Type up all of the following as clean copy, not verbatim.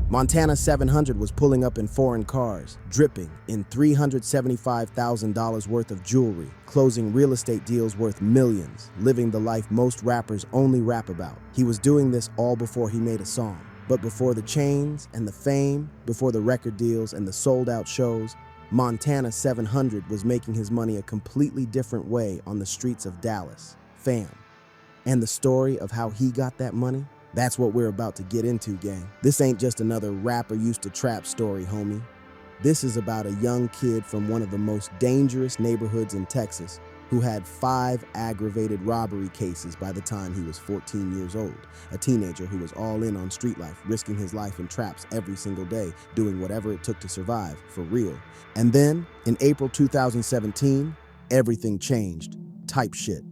Montana 700 was pulling up in foreign cars, dripping in $375,000 worth of jewelry, closing real estate deals worth millions, living the life most rappers only rap about. He was doing this all before he made a song. But before the chains and the fame, before the record deals and the sold-out shows, Montana 700 was making his money a completely different way on the streets of Dallas. Fam. And the story of how he got that money? That's what we're about to get into, gang. This ain't just another rapper used to trap story, homie. This is about a young kid from one of the most dangerous neighborhoods in Texas who had 5 aggravated robbery cases by the time he was 14 years old. A teenager who was all in on street life, risking his life in traps every single day, doing whatever it took to survive, for real. And then, in April 2017, everything changed. Type shit.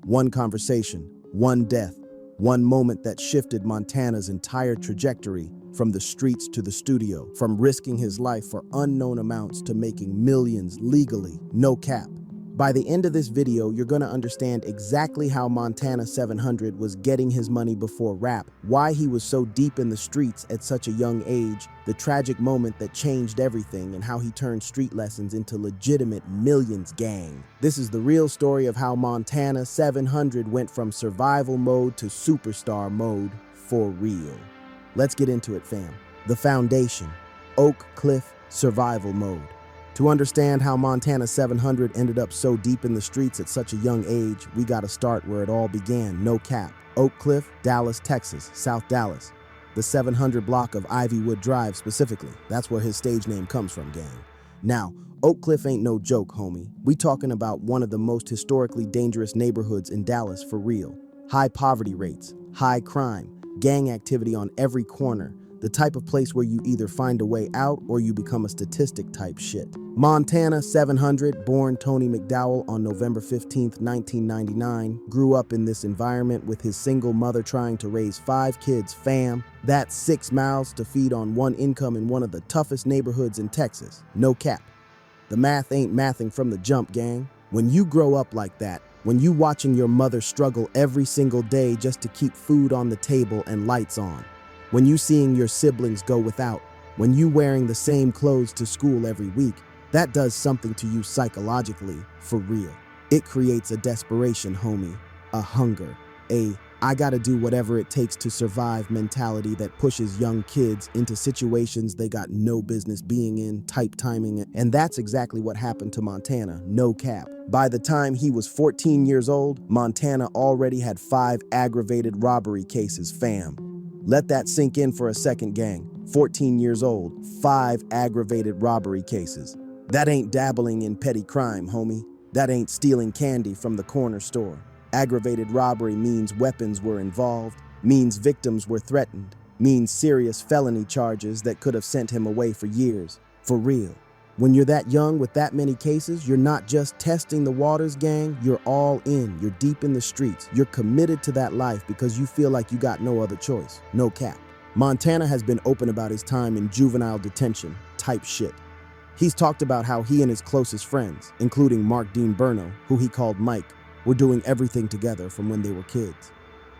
One conversation, one death, one moment that shifted Montana's entire trajectory from the streets to the studio, from risking his life for unknown amounts to making millions legally, no cap. By the end of this video, you're gonna understand exactly how Montana 700 was getting his money before rap, why he was so deep in the streets at such a young age, the tragic moment that changed everything, and how he turned street lessons into legitimate millions, gang. This is the real story of how Montana 700 went from survival mode to superstar mode for real. Let's get into it, fam. The foundation, Oak Cliff survival mode. To understand how Montana 700 ended up so deep in the streets at such a young age, we gotta start where it all began, no cap. Oak Cliff, Dallas, Texas, South Dallas. The 700 block of Ivywood Drive specifically. That's where his stage name comes from, gang. Now, Oak Cliff ain't no joke, homie. We talking about one of the most historically dangerous neighborhoods in Dallas for real. High poverty rates, high crime, gang activity on every corner. The type of place where you either find a way out or you become a statistic type shit. Montana 700, born Tony McDowell on November 15, 1999, grew up in this environment with his single mother trying to raise 5 kids, fam. That's 6 mouths to feed on one income in one of the toughest neighborhoods in Texas. No cap. The math ain't mathing from the jump, gang. When you grow up like that, when you watching your mother struggle every single day just to keep food on the table and lights on, when you seeing your siblings go without, when you wearing the same clothes to school every week, that does something to you psychologically, for real. It creates a desperation, homie, a hunger, I gotta do whatever it takes to survive mentality that pushes young kids into situations they got no business being in, type timing, and that's exactly what happened to Montana, no cap. By the time he was 14 years old, Montana already had 5 aggravated robbery cases, fam. Let that sink in for a second, gang. 14 years old, 5 aggravated robbery cases. That ain't dabbling in petty crime, homie. That ain't stealing candy from the corner store. Aggravated robbery means weapons were involved, means victims were threatened, means serious felony charges that could have sent him away for years. For real. When you're that young with that many cases, you're not just testing the waters, gang, you're all in, you're deep in the streets. You're committed to that life because you feel like you got no other choice, no cap. Montana has been open about his time in juvenile detention, type shit. He's talked about how he and his closest friends, including Mark Dean Burno, who he called Mike, were doing everything together from when they were kids.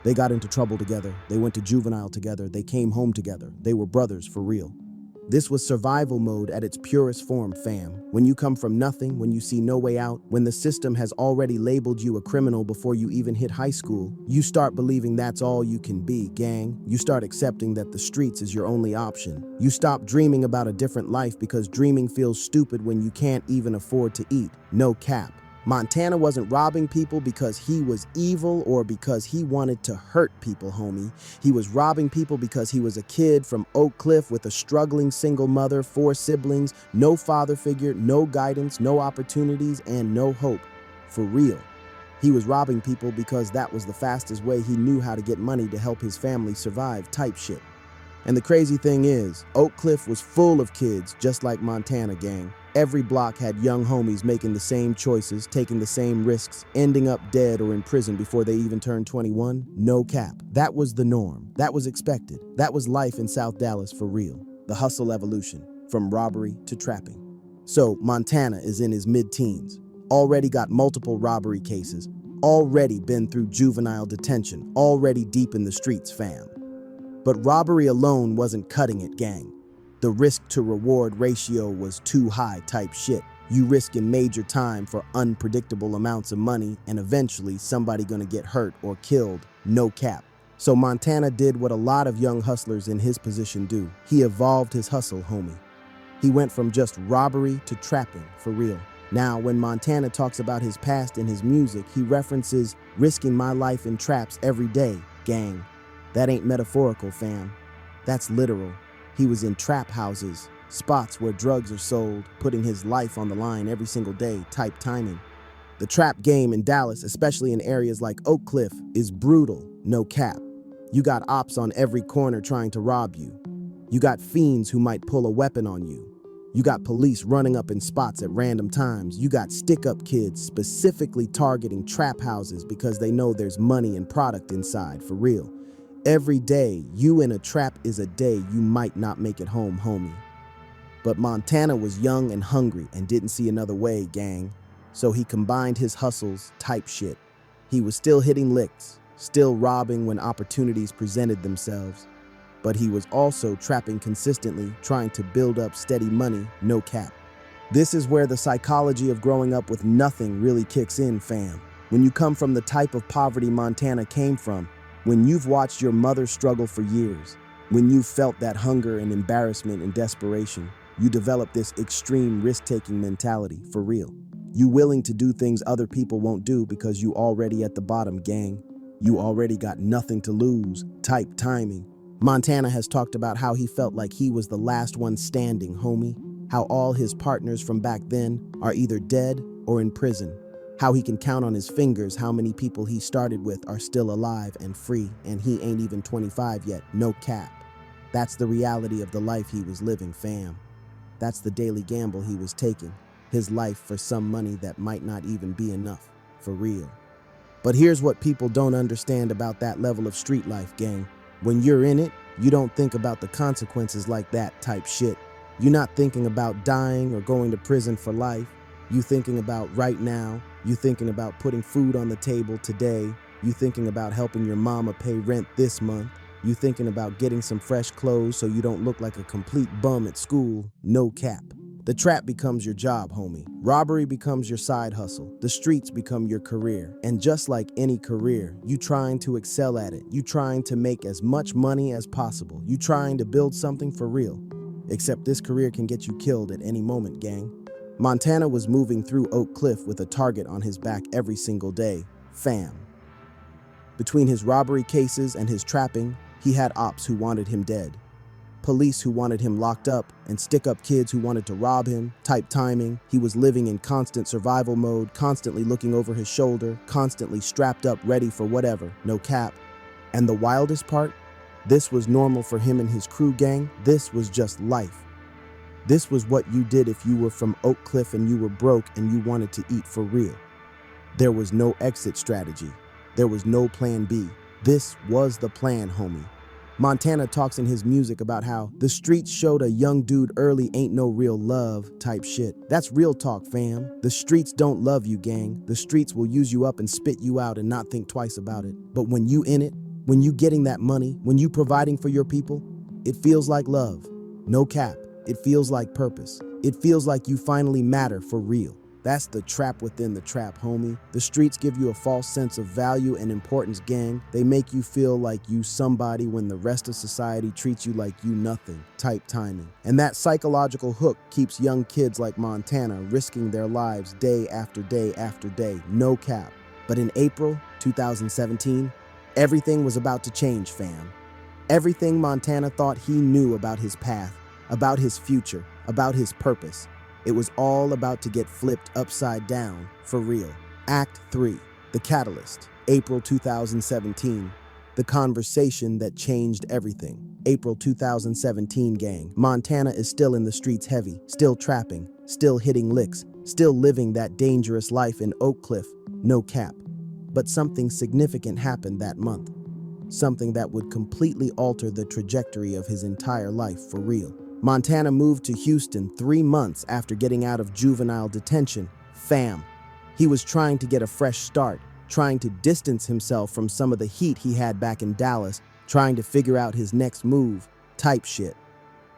They got into trouble together, they went to juvenile together, they came home together, they were brothers for real. This was survival mode at its purest form, fam. When you come from nothing, when you see no way out, when the system has already labeled you a criminal before you even hit high school, you start believing that's all you can be, gang. You start accepting that the streets is your only option. You stop dreaming about a different life because dreaming feels stupid when you can't even afford to eat. No cap. Montana wasn't robbing people because he was evil or because he wanted to hurt people, homie. He was robbing people because he was a kid from Oak Cliff with a struggling single mother, 4 siblings, no father figure, no guidance, no opportunities, and no hope. For real. He was robbing people because that was the fastest way he knew how to get money to help his family survive, type shit. And the crazy thing is, Oak Cliff was full of kids just like Montana, gang. Every block had young homies making the same choices, taking the same risks, ending up dead or in prison before they even turned 21. No cap. That was the norm. That was expected. That was life in South Dallas for real. The hustle evolution, from robbery to trapping. So Montana is in his mid-teens, already got multiple robbery cases, already been through juvenile detention, already deep in the streets, fam. But robbery alone wasn't cutting it, gang. The risk to reward ratio was too high type shit. You risking major time for unpredictable amounts of money and eventually somebody gonna get hurt or killed, no cap. So Montana did what a lot of young hustlers in his position do. He evolved his hustle, homie. He went from just robbery to trapping, for real. Now, when Montana talks about his past in his music, he references risking my life in traps every day, gang. That ain't metaphorical, fam. That's literal. He was in trap houses, spots where drugs are sold, putting his life on the line every single day, type timing. The trap game in Dallas, especially in areas like Oak Cliff, is brutal, no cap. You got ops on every corner trying to rob you. You got fiends who might pull a weapon on you. You got police running up in spots at random times. You got stick-up kids specifically targeting trap houses because they know there's money and product inside, for real. Every day you in a trap is a day you might not make it home, homie. But Montana was young and hungry and didn't see another way, gang. So he combined his hustles type shit. He was still hitting licks, still robbing when opportunities presented themselves. But he was also trapping consistently, trying to build up steady money, no cap. This is where the psychology of growing up with nothing really kicks in, fam. When you come from the type of poverty Montana came from, when you've watched your mother struggle for years, when you've felt that hunger and embarrassment and desperation, you develop this extreme risk-taking mentality, for real. You willing to do things other people won't do because you already at the bottom, gang. You already got nothing to lose, type timing. Montana has talked about how he felt like he was the last one standing, homie. How all his partners from back then are either dead or in prison. How he can count on his fingers how many people he started with are still alive and free, and he ain't even 25 yet, no cap. That's the reality of the life he was living, fam. That's the daily gamble he was taking. His life for some money that might not even be enough, for real. But here's what people don't understand about that level of street life, gang. When you're in it, you don't think about the consequences like that type shit. You're not thinking about dying or going to prison for life. You thinking about right now. You thinking about putting food on the table today. You thinking about helping your mama pay rent this month. You thinking about getting some fresh clothes so you don't look like a complete bum at school, no cap. The trap becomes your job, homie. Robbery becomes your side hustle. The streets become your career. And just like any career, you trying to excel at it. You trying to make as much money as possible. You trying to build something for real. Except this career can get you killed at any moment, gang. Montana was moving through Oak Cliff with a target on his back every single day, fam. Between his robbery cases and his trapping, he had ops who wanted him dead. Police who wanted him locked up, and stick-up kids who wanted to rob him, type timing. He was living in constant survival mode, constantly looking over his shoulder, constantly strapped up ready for whatever, no cap. And the wildest part? This was normal for him and his crew, gang. This was just life. This was what you did if you were from Oak Cliff and you were broke and you wanted to eat for real. There was no exit strategy. There was no plan B. This was the plan, homie. Montana talks in his music about how the streets showed a young dude early ain't no real love type shit. That's real talk, fam. The streets don't love you, gang. The streets will use you up and spit you out and not think twice about it. But when you in it, when you getting that money, when you providing for your people, it feels like love. No cap. It feels like purpose. It feels like you finally matter for real. That's the trap within the trap, homie. The streets give you a false sense of value and importance, gang. They make you feel like you somebody when the rest of society treats you like you nothing, type timing. And that psychological hook keeps young kids like Montana risking their lives day after day after day, no cap. But in April 2017, everything was about to change, fam. Everything Montana thought he knew about his path, about his future, about his purpose. It was all about to get flipped upside down, for real. Act 3, The Catalyst, April 2017. The conversation that changed everything. April 2017, gang. Montana is still in the streets heavy, still trapping, still hitting licks, still living that dangerous life in Oak Cliff, no cap. But something significant happened that month. Something that would completely alter the trajectory of his entire life, for real. Montana moved to Houston 3 months after getting out of juvenile detention. Fam. He was trying to get a fresh start, trying to distance himself from some of the heat he had back in Dallas, trying to figure out his next move, type shit.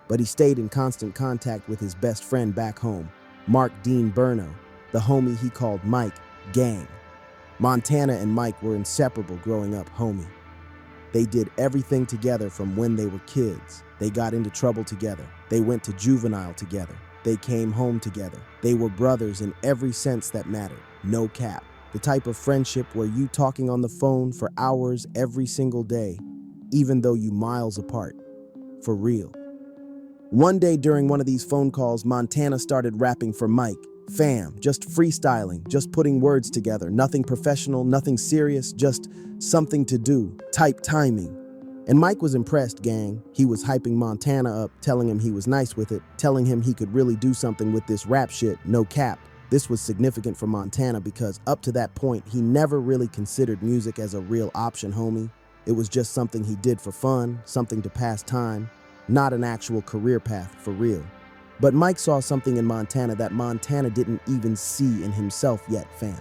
But he stayed in constant contact with his best friend back home, Mark Dean Burno, the homie he called Mike Gang. Montana and Mike were inseparable growing up, homie. They did everything together from when they were kids. They got into trouble together. They went to juvenile together. They came home together. They were brothers in every sense that mattered. No cap. The type of friendship where you talking on the phone for hours every single day, even though you miles apart. For real. One day during one of these phone calls, Montana started rapping for Mike. Fam, just freestyling, just putting words together. Nothing professional, nothing serious, just something to do. Type timing. And Mike was impressed, gang. He was hyping Montana up, telling him he was nice with it, telling him he could really do something with this rap shit, no cap. This was significant for Montana because up to that point, he never really considered music as a real option, homie. It was just something he did for fun, something to pass time, not an actual career path for real. But Mike saw something in Montana that Montana didn't even see in himself yet, fam.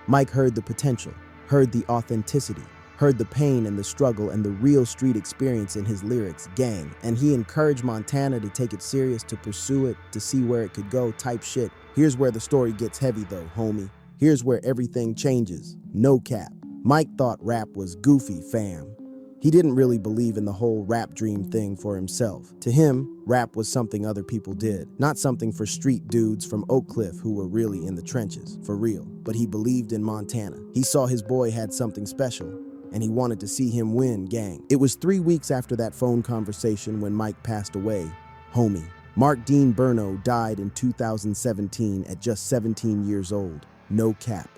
Mike heard the potential, heard the authenticity, heard the pain and the struggle and the real street experience in his lyrics, gang. And he encouraged Montana to take it serious, to pursue it, to see where it could go, type shit. Here's where the story gets heavy though, homie. Here's where everything changes. No cap. Mike thought rap was goofy, fam. He didn't really believe in the whole rap dream thing for himself. To him, rap was something other people did, not something for street dudes from Oak Cliff who were really in the trenches, for real. But he believed in Montana. He saw his boy had something special, and he wanted to see him win, gang. It was 3 weeks after that phone conversation when Mike passed away, homie. Mark Dean Burno died in 2017 at just 17 years old. No cap.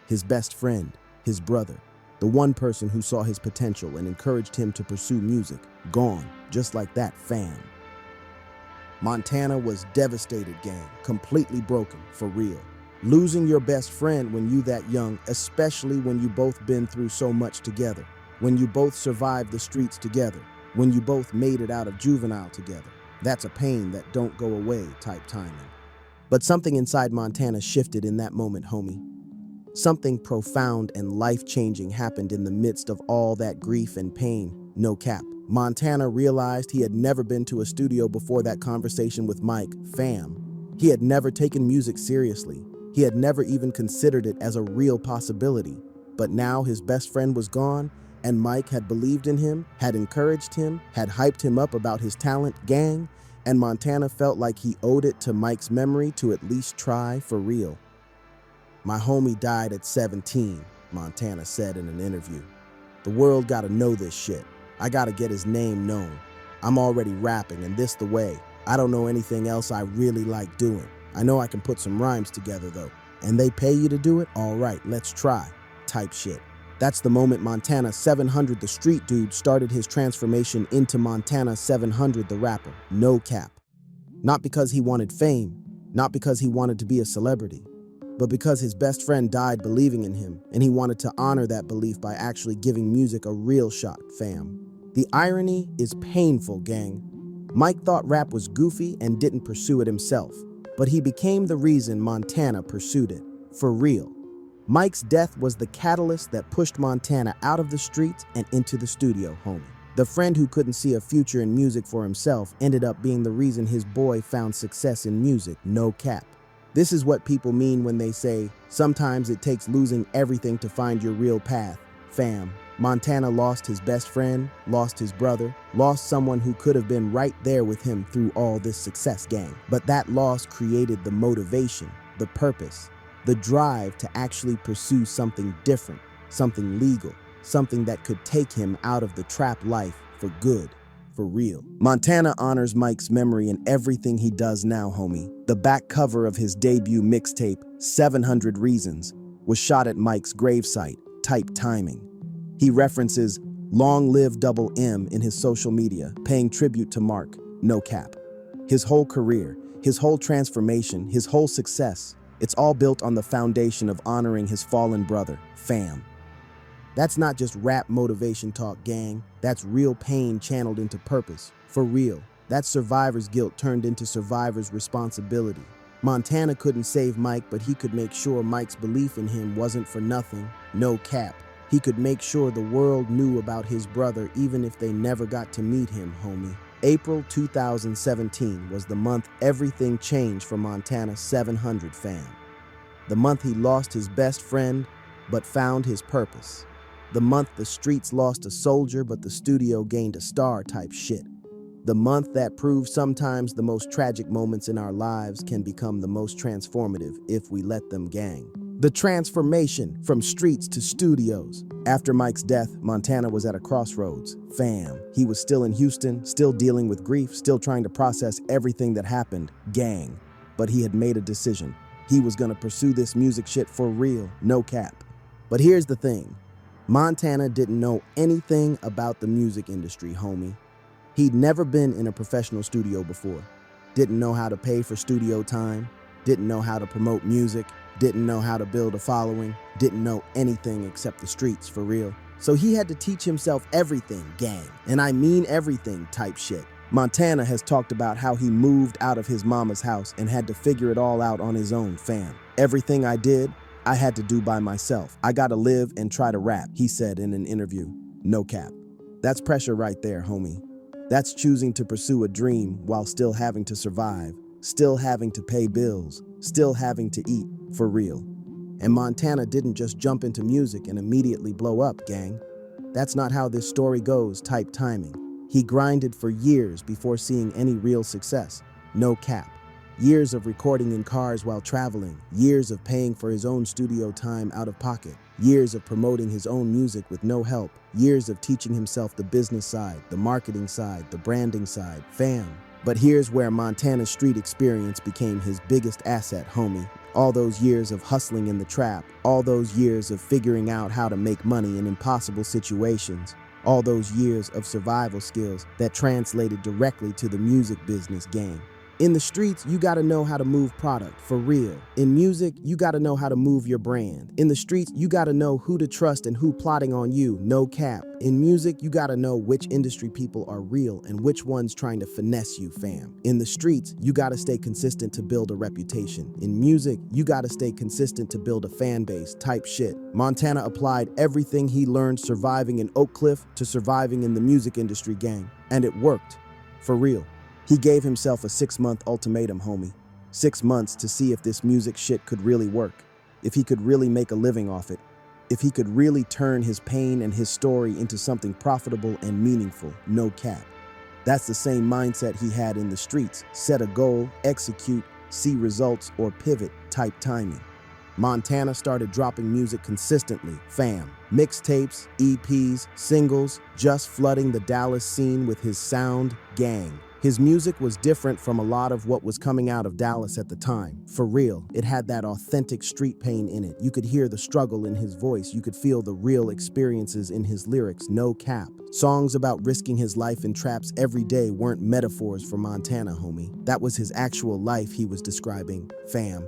His best friend, his brother, the one person who saw his potential and encouraged him to pursue music, gone, just like that, fam. Montana was devastated, gang, completely broken, for real. Losing your best friend when you that young, especially when you both been through so much together, when you both survived the streets together, when you both made it out of juvenile together. That's a pain that don't go away, type timing. But something inside Montana shifted in that moment, homie. Something profound and life-changing happened in the midst of all that grief and pain, no cap. Montana realized he had never been to a studio before that conversation with Mike, fam. He had never taken music seriously. He had never even considered it as a real possibility. But now his best friend was gone, and Mike had believed in him, had encouraged him, had hyped him up about his talent, gang, and Montana felt like he owed it to Mike's memory to at least try for real. My homie died at 17, Montana said in an interview. The world gotta know this shit. I gotta get his name known. I'm already rapping and this the way. I don't know anything else I really like doing. I know I can put some rhymes together though. And they pay you to do it? All right, let's try. Type shit. That's the moment Montana 700 the street dude started his transformation into Montana 700 the rapper. No cap. Not because he wanted fame, not because he wanted to be a celebrity, but because his best friend died believing in him, and he wanted to honor that belief by actually giving music a real shot, fam. The irony is painful, gang. Mike thought rap was goofy and didn't pursue it himself, but he became the reason Montana pursued it, for real. Mike's death was the catalyst that pushed Montana out of the streets and into the studio, homie. The friend who couldn't see a future in music for himself ended up being the reason his boy found success in music, no cap. This is what people mean when they say, sometimes it takes losing everything to find your real path. Fam, Montana lost his best friend, lost his brother, lost someone who could have been right there with him through all this success, gang. But that loss created the motivation, the purpose, the drive to actually pursue something different, something legal, something that could take him out of the trap life for good. For real. Montana honors Mike's memory in everything he does now, homie. The back cover of his debut mixtape, 700 Reasons, was shot at Mike's gravesite, type timing. He references Long Live Double M in his social media, paying tribute to Mark, no cap. His whole career, his whole transformation, his whole success, it's all built on the foundation of honoring his fallen brother, fam. That's not just rap motivation talk, gang. That's real pain channeled into purpose. For real. That's survivor's guilt turned into survivor's responsibility. Montana couldn't save Mike, but he could make sure Mike's belief in him wasn't for nothing. No cap. He could make sure the world knew about his brother even if they never got to meet him, homie. April 2017 was the month everything changed for Montana 700 fam. The month he lost his best friend, but found his purpose. The month the streets lost a soldier, but the studio gained a star type shit. The month that proved sometimes the most tragic moments in our lives can become the most transformative if we let them, gang. The transformation from streets to studios. After Mike's death, Montana was at a crossroads. Fam. He was still in Houston, still dealing with grief, still trying to process everything that happened. Gang. But he had made a decision. He was gonna pursue this music shit for real, no cap. But here's the thing. Montana didn't know anything about the music industry, homie. He'd never been in a professional studio before. Didn't know how to pay for studio time. Didn't know how to promote music. Didn't know how to build a following. Didn't know anything except the streets, for real. So he had to teach himself everything, gang. And I mean everything type shit. Montana has talked about how he moved out of his mama's house and had to figure it all out on his own, fam. Everything I did, I had to do by myself. I gotta live and try to rap, he said in an interview. No cap. That's pressure right there, homie. That's choosing to pursue a dream while still having to survive, still having to pay bills, still having to eat, for real. And Montana didn't just jump into music and immediately blow up, gang. That's not how this story goes, type timing. He grinded for years before seeing any real success. No cap. Years of recording in cars while traveling, years of paying for his own studio time out of pocket, years of promoting his own music with no help, years of teaching himself the business side, the marketing side, the branding side, fam. But here's where Montana's street experience became his biggest asset, homie. All those years of hustling in the trap, all those years of figuring out how to make money in impossible situations, all those years of survival skills that translated directly to the music business game. In the streets, you gotta know how to move product, for real. In music, you gotta know how to move your brand. In the streets, you gotta know who to trust and who plotting on you, no cap. In music, you gotta know which industry people are real and which ones trying to finesse you, fam. In the streets, you gotta stay consistent to build a reputation. In music, you gotta stay consistent to build a fan base, type shit. Montana applied everything he learned surviving in Oak Cliff to surviving in the music industry, gang. And it worked, for real. He gave himself a 6-month ultimatum, homie. 6 months to see if this music shit could really work, if he could really make a living off it, if he could really turn his pain and his story into something profitable and meaningful, no cap. That's the same mindset he had in the streets. Set a goal, execute, see results, or pivot type timing. Montana started dropping music consistently, fam. Mixtapes, EPs, singles, just flooding the Dallas scene with his sound, gang. His music was different from a lot of what was coming out of Dallas at the time. For real, it had that authentic street pain in it. You could hear the struggle in his voice. You could feel the real experiences in his lyrics, no cap. Songs about risking his life in traps every day weren't metaphors for Montana, homie. That was his actual life he was describing, fam.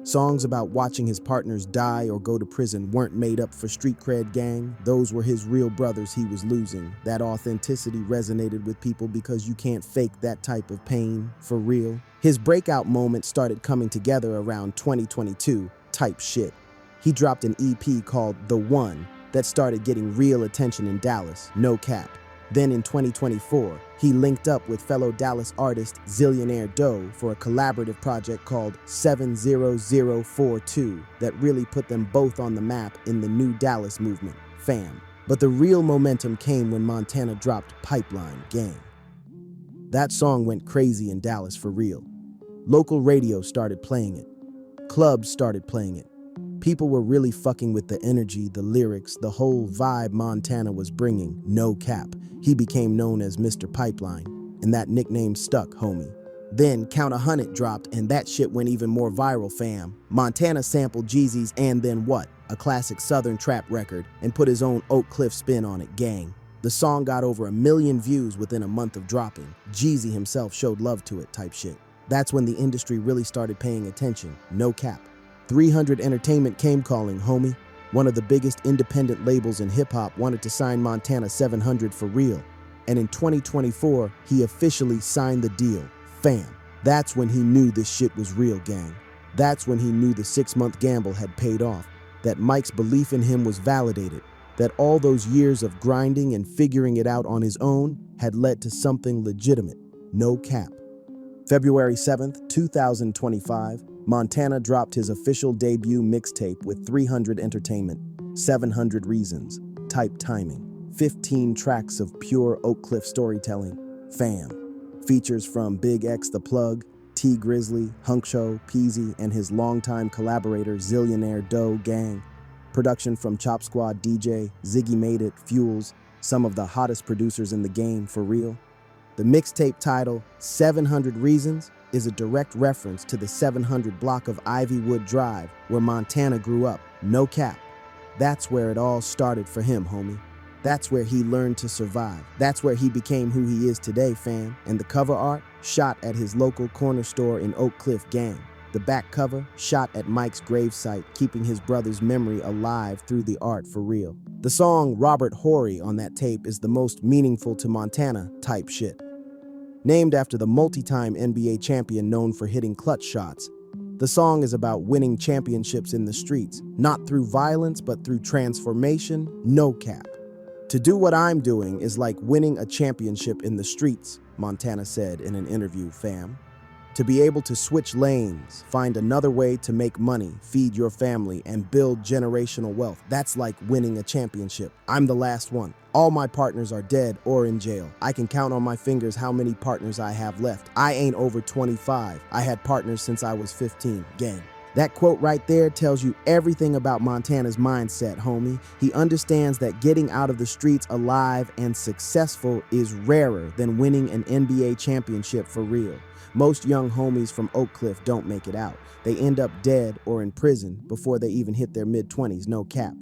Songs about watching his partners die or go to prison weren't made up for street cred, gang. Those were his real brothers he was losing. That authenticity resonated with people because you can't fake that type of pain, for real. His breakout moment started coming together around 2022, type shit. He dropped an EP called The One that started getting real attention in Dallas, no cap. Then in 2024, he linked up with fellow Dallas artist Zillionaire Doe for a collaborative project called 70042 that really put them both on the map in the new Dallas movement, fam. But the real momentum came when Montana dropped Pipeline, gang. That song went crazy in Dallas, for real. Local radio started playing it. Clubs started playing it. People were really fucking with the energy, the lyrics, the whole vibe Montana was bringing, no cap. He became known as Mr. Pipeline, and that nickname stuck, homie. Then Count 100 dropped, and that shit went even more viral, fam. Montana sampled Jeezy's And Then What, a classic Southern trap record, and put his own Oak Cliff spin on it, gang. The song got over 1 million views within a month of dropping. Jeezy himself showed love to it, type shit. That's when the industry really started paying attention, no cap. 300 Entertainment came calling, homie. One of the biggest independent labels in hip-hop wanted to sign Montana 700 for real. And in 2024, he officially signed the deal, fam. That's when he knew this shit was real, gang. That's when he knew the 6-month gamble had paid off, that Mike's belief in him was validated, that all those years of grinding and figuring it out on his own had led to something legitimate. No cap. February 7th, 2025, Montana dropped his official debut mixtape with 300 Entertainment, 700 Reasons, Type Timing, 15 tracks of pure Oak Cliff storytelling, fam. Features from Big X The Plug, T Grizzly, Hunkshow, Peasy, and his longtime collaborator Zillionaire Doe Gang. Production from Chop Squad DJ, Ziggy Made It, Fuels, some of the hottest producers in the game, for real. The mixtape title, 700 Reasons, is a direct reference to the 700 block of Ivywood Drive, where Montana grew up. No cap. That's where it all started for him, homie. That's where he learned to survive. That's where he became who he is today, fam. And the cover art, shot at his local corner store in Oak Cliff, gang. The back cover, shot at Mike's gravesite, keeping his brother's memory alive through the art, for real. The song Robert Horry on that tape is the most meaningful to Montana type shit. Named after the multi-time NBA champion known for hitting clutch shots, the song is about winning championships in the streets, not through violence but through transformation, no cap. To do what I'm doing is like winning a championship in the streets, Montana said in an interview, fam. To be able to switch lanes, find another way to make money, feed your family, and build generational wealth, that's like winning a championship. I'm the last one. All my partners are dead or in jail. I can count on my fingers how many partners I have left. I ain't over 25. I had partners since I was 15, gang. That quote right there tells you everything about Montana's mindset, homie. He understands that getting out of the streets alive and successful is rarer than winning an NBA championship, for real. Most young homies from Oak Cliff don't make it out. They end up dead or in prison before they even hit their mid-20s, no cap.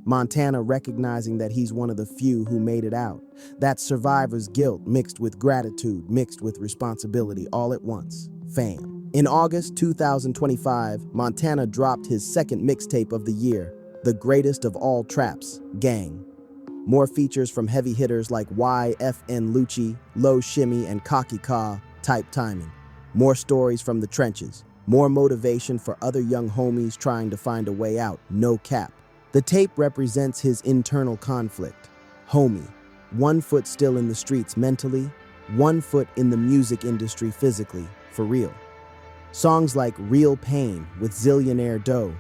Montana recognizing that he's one of the few who made it out. That's survivor's guilt mixed with gratitude, mixed with responsibility all at once. Fam. In August 2025, Montana dropped his second mixtape of the year, The Greatest of All Traps, Gang. More features from heavy hitters like YFN Lucci, Low Shimmy, and Cocky Ka, Type Timing. More stories from the trenches. More motivation for other young homies trying to find a way out, no cap. The tape represents his internal conflict. Homie, 1 foot still in the streets mentally, 1 foot in the music industry physically, for real. Songs like Real Pain with Zillionaire Doe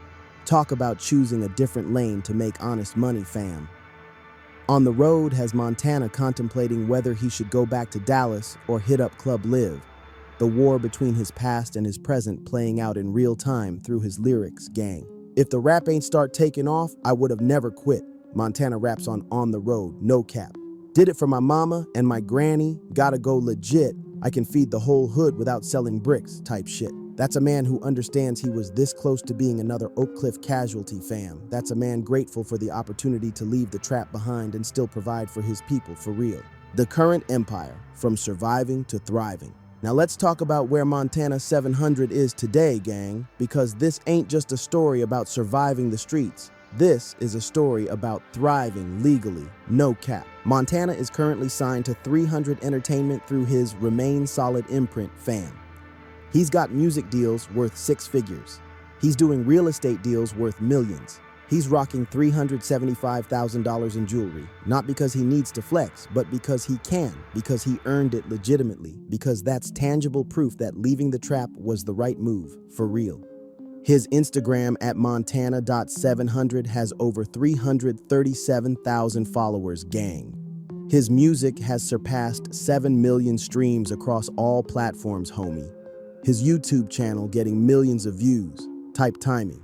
talk about choosing a different lane to make honest money, fam. On the Road has Montana contemplating whether he should go back to Dallas or hit up Club Live, the war between his past and his present playing out in real time through his lyrics, gang. If the rap ain't start taking off, I would have never quit. Montana raps on the Road, no cap. Did it for my mama and my granny, gotta go legit. I can feed the whole hood without selling bricks, type shit. That's a man who understands he was this close to being another Oak Cliff casualty, fam. That's a man grateful for the opportunity to leave the trap behind and still provide for his people, for real. The current empire, from surviving to thriving. Now let's talk about where Montana 700 is today, gang, because this ain't just a story about surviving the streets. This is a story about thriving legally, no cap. Montana is currently signed to 300 Entertainment through his Remain Solid imprint, fam. He's got music deals worth 6 figures. He's doing real estate deals worth millions. He's rocking $375,000 in jewelry, not because he needs to flex, but because he can, because he earned it legitimately, because that's tangible proof that leaving the trap was the right move, for real. His Instagram at montana.700 has over 337,000 followers, gang. His music has surpassed 7 million streams across all platforms, homie. His YouTube channel getting millions of views, type timing.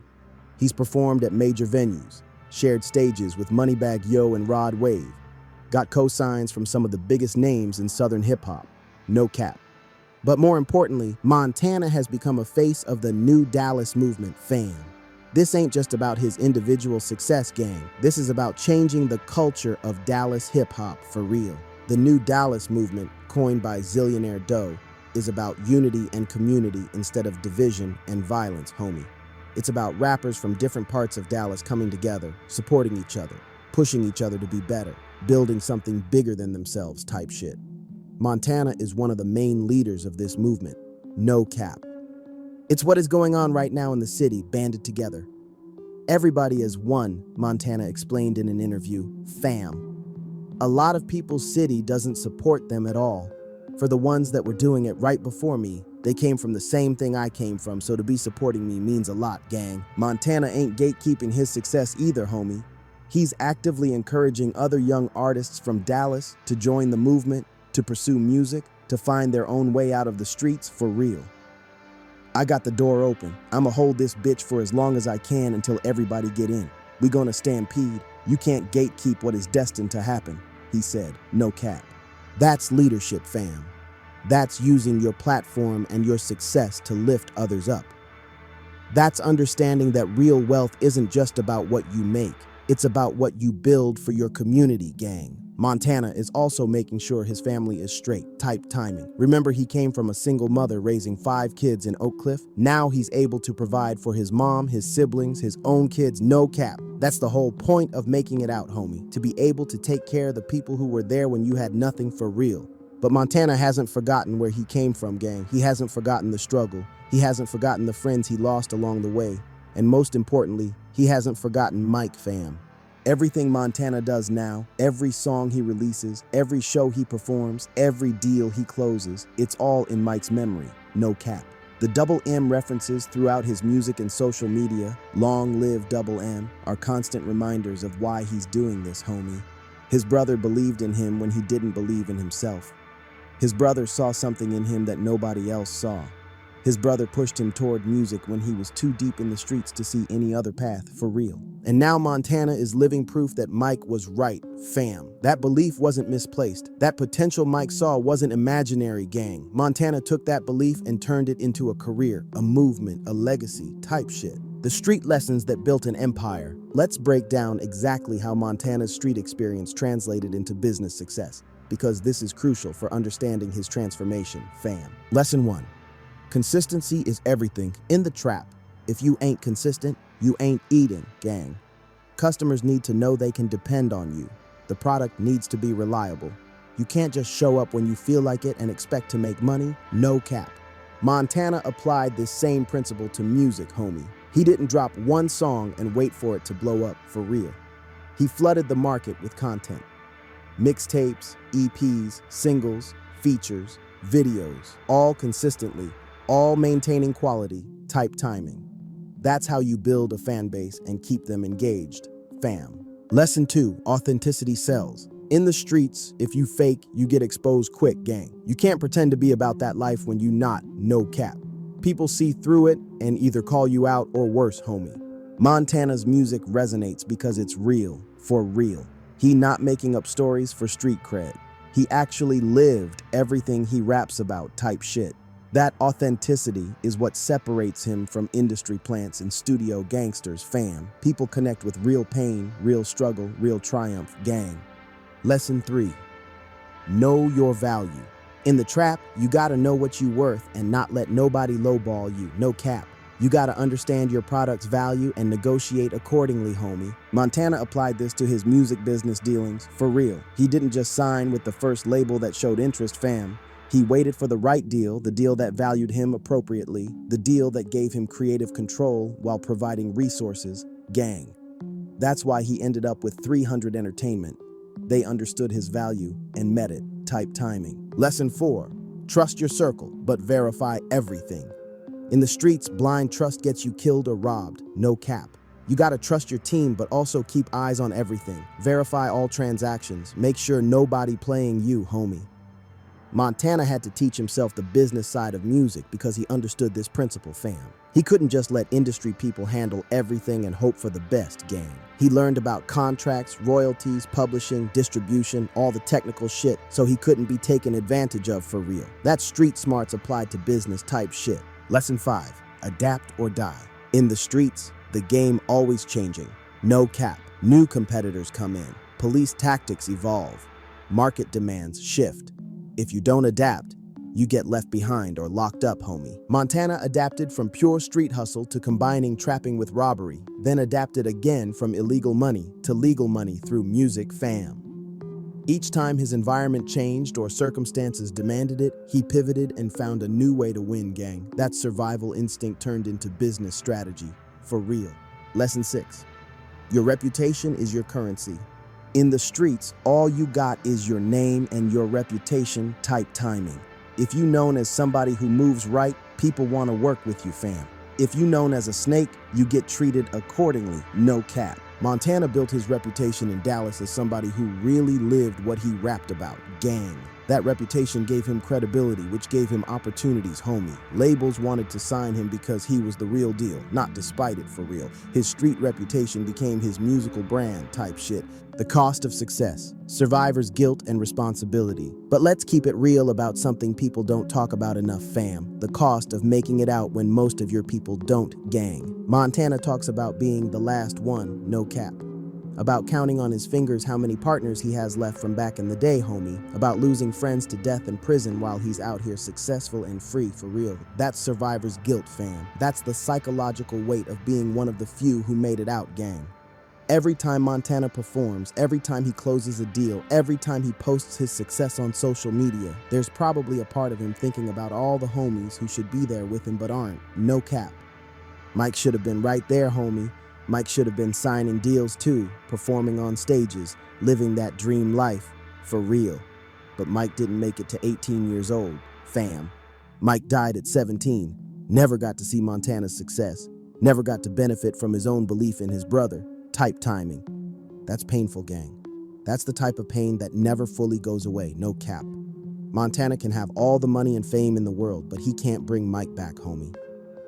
He's performed at major venues, shared stages with Moneybagg Yo and Rod Wave, got cosigns from some of the biggest names in Southern hip-hop, no cap. But more importantly, Montana has become a face of the new Dallas movement, fam. This ain't just about his individual success, gang. This is about changing the culture of Dallas hip-hop, for real. The new Dallas movement, coined by Zillionaire Doe, is about unity and community instead of division and violence, homie. It's about rappers from different parts of Dallas coming together, supporting each other, pushing each other to be better, building something bigger than themselves type shit. Montana is one of the main leaders of this movement, no cap. It's what is going on right now in the city, banded together. Everybody is one, Montana explained in an interview. Fam. A lot of people's city doesn't support them at all. For the ones that were doing it right before me, they came from the same thing I came from, so to be supporting me means a lot, gang. Montana ain't gatekeeping his success either, homie. He's actively encouraging other young artists from Dallas to join the movement, to pursue music, to find their own way out of the streets for real. I got the door open. I'ma hold this bitch for as long as I can until everybody get in. We gonna stampede. You can't gatekeep what is destined to happen, he said, no cap. That's leadership, fam. That's using your platform and your success to lift others up. That's understanding that real wealth isn't just about what you make. It's about what you build for your community, gang. Montana is also making sure his family is straight, type timing. Remember, he came from a single mother raising 5 kids in Oak Cliff? Now he's able to provide for his mom, his siblings, his own kids, no cap. That's the whole point of making it out, homie. To be able to take care of the people who were there when you had nothing for real. But Montana hasn't forgotten where he came from, gang. He hasn't forgotten the struggle. He hasn't forgotten the friends he lost along the way. And most importantly, he hasn't forgotten Mike, fam. Everything Montana does now, every song he releases, every show he performs, every deal he closes, it's all in Mike's memory, no cap. The Double M references throughout his music and social media, long live Double M, are constant reminders of why he's doing this, homie. His brother believed in him when he didn't believe in himself. His brother saw something in him that nobody else saw. His brother pushed him toward music when he was too deep in the streets to see any other path for real. And now Montana is living proof that Mike was right, fam. That belief wasn't misplaced. That potential Mike saw wasn't imaginary, gang. Montana took that belief and turned it into a career, a movement, a legacy, type shit. The street lessons that built an empire. Let's break down exactly how Montana's street experience translated into business success, because this is crucial for understanding his transformation, fam. Lesson 1. Consistency is everything. In the trap, if you ain't consistent, you ain't eating, gang. Customers need to know they can depend on you. The product needs to be reliable. You can't just show up when you feel like it and expect to make money, no cap. Montana applied this same principle to music, homie. He didn't drop one song and wait for it to blow up for real. He flooded the market with content. Mixtapes, EPs, singles, features, videos, all consistently, all maintaining quality, type timing. That's how you build a fan base and keep them engaged, fam. Lesson 2, authenticity sells. In the streets, if you fake, you get exposed quick, gang. You can't pretend to be about that life when you not, no cap. People see through it and either call you out or worse, homie. Montana's music resonates because it's real, for real. He not making up stories for street cred. He actually lived everything he raps about, type shit. That authenticity is what separates him from industry plants and studio gangsters, fam. People connect with real pain, real struggle, real triumph, gang. Lesson 3, know your value. In the trap, you gotta know what you worth and not let nobody lowball you, no cap. You gotta understand your product's value and negotiate accordingly, homie. Montana applied this to his music business dealings, for real. He didn't just sign with the first label that showed interest, fam. He waited for the right deal, the deal that valued him appropriately, the deal that gave him creative control while providing resources, gang. That's why he ended up with 300 Entertainment. They understood his value and met it, type timing. Lesson 4, trust your circle, but verify everything. In the streets, blind trust gets you killed or robbed, no cap. You gotta trust your team, but also keep eyes on everything. Verify all transactions. Make sure nobody playing you, homie. Montana had to teach himself the business side of music because he understood this principle, fam. He couldn't just let industry people handle everything and hope for the best, gang. He learned about contracts, royalties, publishing, distribution, all the technical shit, so he couldn't be taken advantage of for real. That's street smarts applied to business type shit. Lesson 5, adapt or die. In the streets, the game always changing. No cap. New competitors come in. Police tactics evolve. Market demands shift. If you don't adapt, you get left behind or locked up, homie. Montana adapted from pure street hustle to combining trapping with robbery, then adapted again from illegal money to legal money through music, fam. Each time his environment changed or circumstances demanded it, he pivoted and found a new way to win, gang. That survival instinct turned into business strategy, for real. Lesson 6. Your reputation is your currency. In the streets, all you got is your name and your reputation type timing. If you known as somebody who moves right, people want to work with you, fam. If you known as a snake, you get treated accordingly, no cap. Montana built his reputation in Dallas as somebody who really lived what he rapped about, gang. That reputation gave him credibility, which gave him opportunities, homie. Labels wanted to sign him because he was the real deal, not despite it for real. His street reputation became his musical brand type shit. The cost of success, survivor's guilt and responsibility. But let's keep it real about something people don't talk about enough, fam. The cost of making it out when most of your people don't, gang. Montana talks about being the last one, no cap. About counting on his fingers how many partners he has left from back in the day, homie. About losing friends to death in prison while he's out here successful and free for real. That's survivor's guilt, fam. That's the psychological weight of being one of the few who made it out, gang. Every time Montana performs, every time he closes a deal, every time he posts his success on social media, there's probably a part of him thinking about all the homies who should be there with him but aren't. No cap. Mike should have been right there, homie. Mike should have been signing deals too, performing on stages, living that dream life, for real. But Mike didn't make it to 18 years old, fam. Mike died at 17, never got to see Montana's success, never got to benefit from his own belief in his brother, type timing. That's painful, gang. That's the type of pain that never fully goes away, no cap. Montana can have all the money and fame in the world, but he can't bring Mike back, homie.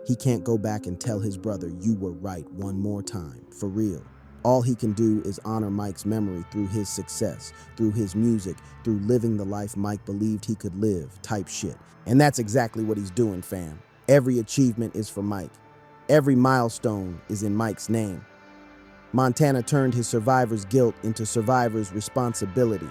He can't go back and tell his brother, you were right one more time, for real. All he can do is honor Mike's memory through his success, through his music, through living the life Mike believed he could live, type shit. And that's exactly what he's doing, fam. Every achievement is for Mike. Every milestone is in Mike's name. Montana turned his survivor's guilt into survivor's responsibility.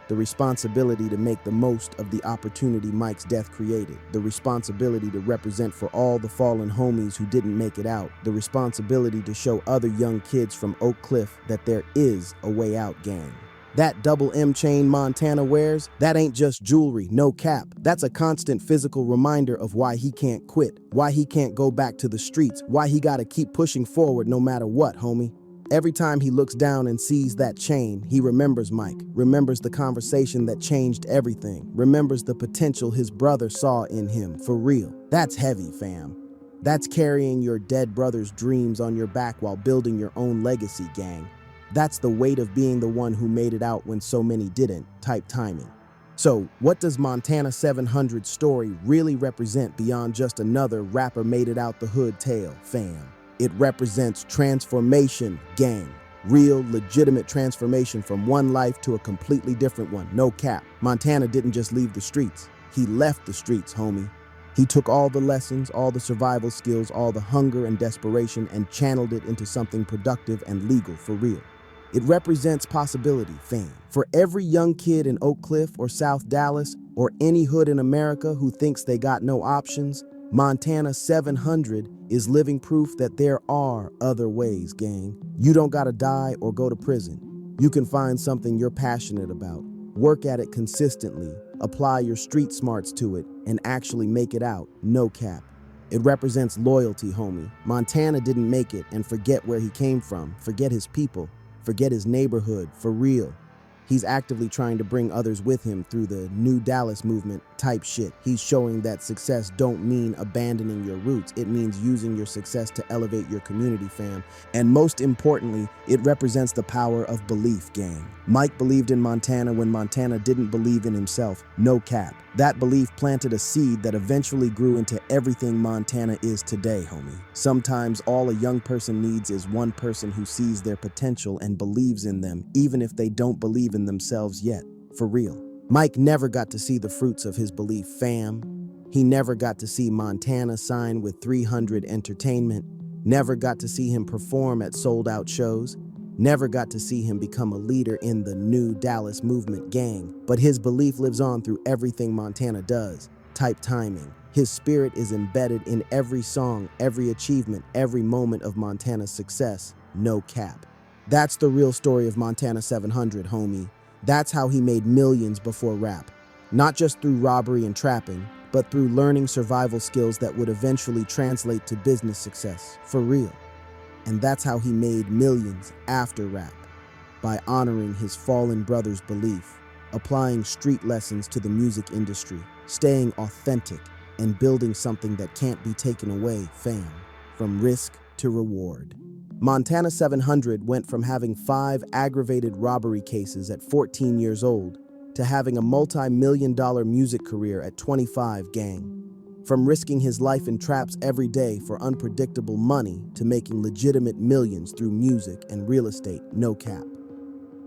The responsibility to make the most of the opportunity Mike's death created. The responsibility to represent for all the fallen homies who didn't make it out. The responsibility to show other young kids from Oak Cliff that there is a way out, gang. That double M chain Montana wears, that ain't just jewelry, no cap. That's a constant physical reminder of why he can't quit, why he can't go back to the streets, why he gotta keep pushing forward no matter what, homie. Every time he looks down and sees that chain, he remembers Mike, remembers the conversation that changed everything, remembers the potential his brother saw in him, for real. That's heavy, fam. That's carrying your dead brother's dreams on your back while building your own legacy, gang. That's the weight of being the one who made it out when so many didn't, type timing. So, what does Montana 700's story really represent beyond just another rapper made it out the hood tale, fam? It represents transformation, gang. Real, legitimate transformation from one life to a completely different one, no cap. Montana didn't just leave the streets. He left the streets, homie. He took all the lessons, all the survival skills, all the hunger and desperation and channeled it into something productive and legal, for real. It represents possibility, fam. For every young kid in Oak Cliff or South Dallas or any hood in America who thinks they got no options, Montana 700 is living proof that there are other ways, gang. You don't gotta die or go to prison. You can find something you're passionate about, work at it consistently, apply your street smarts to it, and actually make it out, no cap. It represents loyalty, homie. Montana didn't make it and forget where he came from, forget his people, forget his neighborhood, for real. He's actively trying to bring others with him through the New Dallas movement type shit. He's showing that success don't mean abandoning your roots. It means using your success to elevate your community, fam. And most importantly, it represents the power of belief, gang. Mike believed in Montana when Montana didn't believe in himself, no cap. That belief planted a seed that eventually grew into everything Montana is today, homie. Sometimes all a young person needs is one person who sees their potential and believes in them, even if they don't believe in themselves yet, for real. Mike never got to see the fruits of his belief, fam. He never got to see Montana sign with 300 Entertainment, never got to see him perform at sold-out shows, never got to see him become a leader in the New Dallas movement, gang. But his belief lives on through everything Montana does, type timing. His spirit is embedded in every song, every achievement, every moment of Montana's success, no cap. That's the real story of Montana 700, homie. That's how he made millions before rap. Not just through robbery and trapping, but through learning survival skills that would eventually translate to business success, for real. And that's how he made millions after rap, by honoring his fallen brother's belief, applying street lessons to the music industry, staying authentic, and building something that can't be taken away, fam, from risk to reward. Montana 700 went from having 5 aggravated robbery cases at 14 years old to having a multi-million-dollar music career at 25, gang. From risking his life in traps every day for unpredictable money to making legitimate millions through music and real estate, no cap.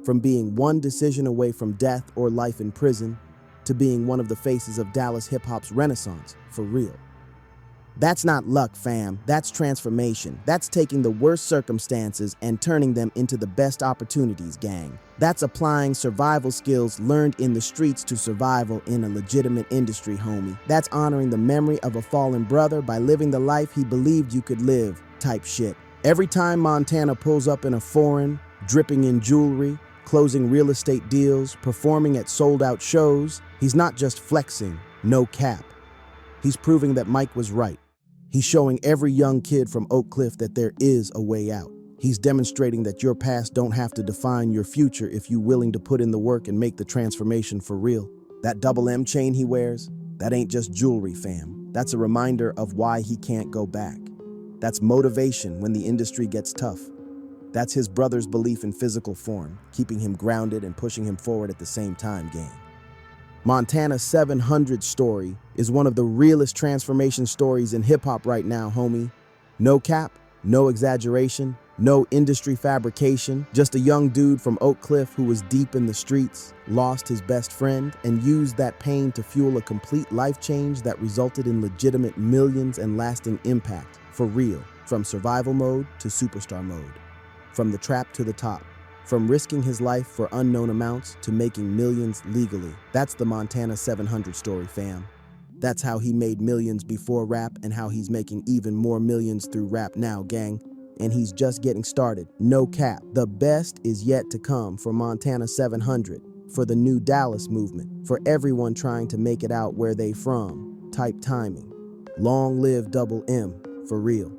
From being one decision away from death or life in prison to being one of the faces of Dallas hip-hop's renaissance, for real. That's not luck, fam. That's transformation. That's taking the worst circumstances and turning them into the best opportunities, gang. That's applying survival skills learned in the streets to survival in a legitimate industry, homie. That's honoring the memory of a fallen brother by living the life he believed you could live, type shit. Every time Montana pulls up in a foreign, dripping in jewelry, closing real estate deals, performing at sold-out shows, he's not just flexing, no cap. He's proving that Mike was right. He's showing every young kid from Oak Cliff that there is a way out. He's demonstrating that your past don't have to define your future if you're willing to put in the work and make the transformation for real. That double M chain he wears, that ain't just jewelry, fam. That's a reminder of why he can't go back. That's motivation when the industry gets tough. That's his brother's belief in physical form, keeping him grounded and pushing him forward at the same time, gang. Montana 700's story is one of the realest transformation stories in hip-hop right now, homie. No cap, no exaggeration, no industry fabrication, just a young dude from Oak Cliff who was deep in the streets, lost his best friend, and used that pain to fuel a complete life change that resulted in legitimate millions and lasting impact, for real, from survival mode to superstar mode. From the trap to the top. From risking his life for unknown amounts to making millions legally. That's the Montana 700 story, fam. That's how he made millions before rap and how he's making even more millions through rap now, gang. And he's just getting started, no cap. The best is yet to come for Montana 700, for the new Dallas movement, for everyone trying to make it out where they from, type timing. Long live Double M, for real.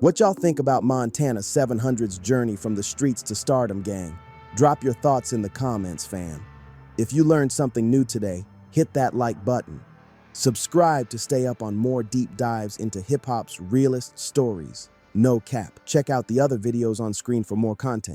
What y'all think about Montana 700's journey from the streets to stardom, gang? Drop your thoughts in the comments, fam. If you learned something new today, hit that like button. Subscribe to stay up on more deep dives into hip-hop's realest stories. No cap. Check out the other videos on screen for more content.